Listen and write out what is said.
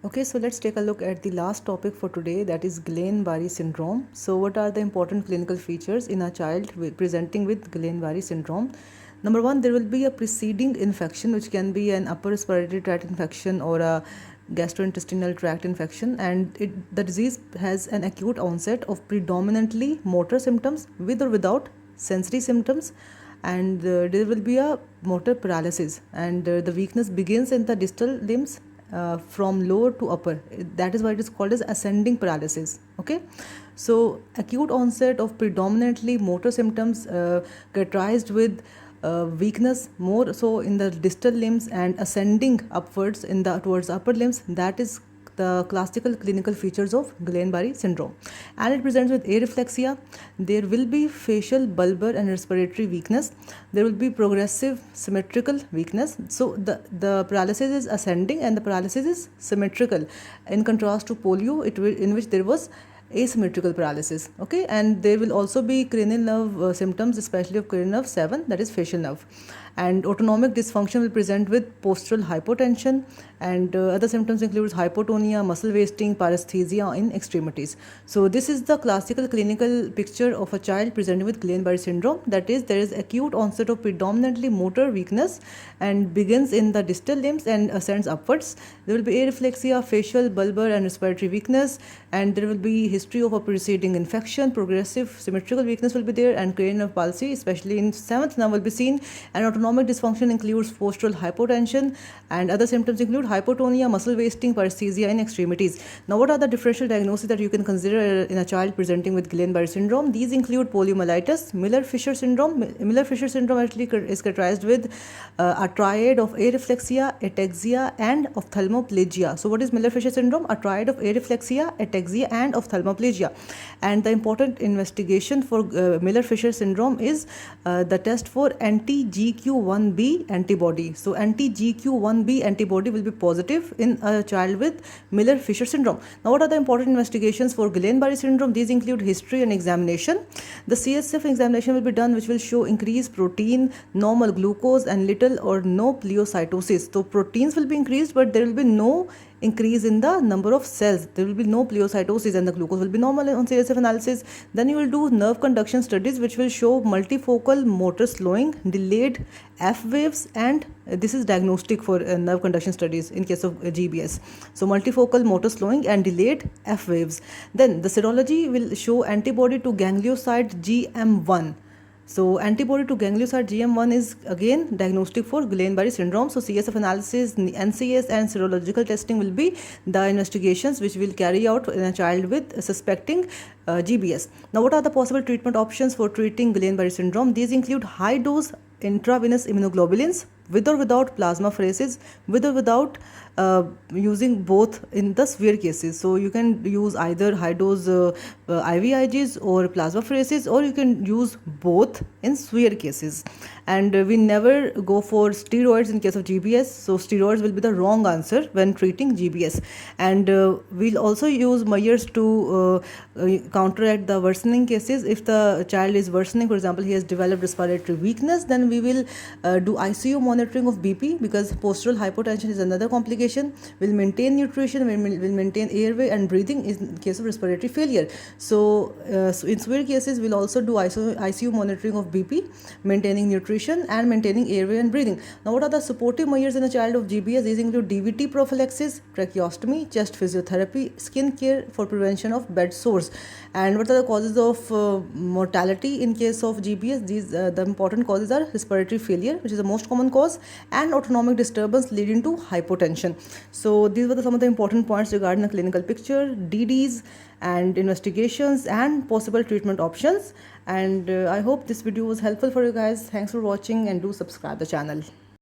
Okay, so let's take a look at the last topic for today, that is Guillain-Barré syndrome. So what are the important clinical features in a child presenting with Guillain-Barré syndrome? Number one, there will be a preceding infection, which can be an upper respiratory tract infection or a gastrointestinal tract infection, and the disease has an acute onset of predominantly motor symptoms with or without sensory symptoms, and there will be a motor paralysis, and the weakness begins in the distal limbs from lower to upper. That is why it is called as ascending paralysis. Okay, so acute onset of predominantly motor symptoms characterized with weakness more so in the distal limbs and ascending upwards in the towards upper limbs. That is the classical clinical features of Guillain-Barré syndrome, and it presents with areflexia. There will be facial, bulbar and respiratory weakness. There will be progressive symmetrical weakness. So the paralysis is ascending and the paralysis is symmetrical, in contrast to polio, in which there was asymmetrical paralysis. Okay, and there will also be cranial nerve symptoms, especially of cranial nerve 7, that is facial nerve. And autonomic dysfunction will present with postural hypotension, and other symptoms include hypotonia, muscle wasting, paresthesia in extremities. So this is the classical clinical picture of a child presenting with Guillain-Barré syndrome. That is, there is acute onset of predominantly motor weakness and begins in the distal limbs and ascends upwards. There will be areflexia, facial, bulbar and respiratory weakness, and there will be history of a preceding infection. Progressive symmetrical weakness will be there, and cranial nerve palsy, especially in 7th nerve, will be seen. And autonomic dysfunction includes postural hypotension, and other symptoms include hypotonia, muscle wasting, paresthesia in extremities. Now, what are the differential diagnoses that you can consider in a child presenting with Guillain-Barré syndrome? These include poliomyelitis, Miller-Fisher syndrome. Miller-Fisher syndrome actually is characterized with a triad of areflexia, ataxia and ophthalmoplegia. So what is Miller-Fisher syndrome? A triad of areflexia, ataxia and ophthalmoplegia. And the important investigation for Miller-Fisher syndrome is the test for anti-GQ1B antibody. So anti-GQ1B antibody will be positive in a child with Miller-Fisher syndrome. Now, what are the important investigations for Guillain-Barré syndrome? These include history and examination. The CSF examination will be done, which will show increased protein, normal glucose and little or no pleocytosis. So proteins will be increased, but there will be no increase in the number of cells. There will be no pleocytosis and the glucose will be normal on CSF analysis. Then you will do nerve conduction studies, which will show multifocal motor slowing, delayed F waves, and this is diagnostic for nerve conduction studies in case of GBS. So multifocal motor slowing and delayed F waves. Then the serology will show antibody to ganglioside GM1. So antibody to ganglioside GM1 is again diagnostic for Guillain-Barré syndrome. So CSF analysis, NCS and serological testing will be the investigations which will carry out in a child with suspecting GBS. Now, what are the possible treatment options for treating Guillain-Barré syndrome? These include high dose intravenous immunoglobulins with or without plasmapheresis, with or without using both in the severe cases. So you can use either high dose IVIGs or plasmapheresis, or you can use both in severe cases. And we never go for steroids in case of GBS. So steroids will be the wrong answer when treating GBS. And we'll also use Myers to counteract the worsening cases. If the child is worsening, for example, he has developed respiratory weakness, then we will do ICU monitoring of BP, because postural hypotension is another complication. We'll maintain nutrition, we'll maintain airway and breathing in case of respiratory failure. So in severe cases, we'll also do ICU monitoring of BP, maintaining nutrition and maintaining airway and breathing. Now, what are the supportive measures in a child of GBS? These include DVT prophylaxis, tracheostomy, chest physiotherapy, skin care for prevention of bed sores. And what are the causes of mortality in case of GBS? These the important causes are respiratory failure, which is the most common cause, and autonomic disturbance leading to hypotension. So these were some of the important points regarding the clinical picture, DDs and investigations and possible treatment options. And I hope this video was helpful for you guys. Thanks for watching, and do subscribe the channel.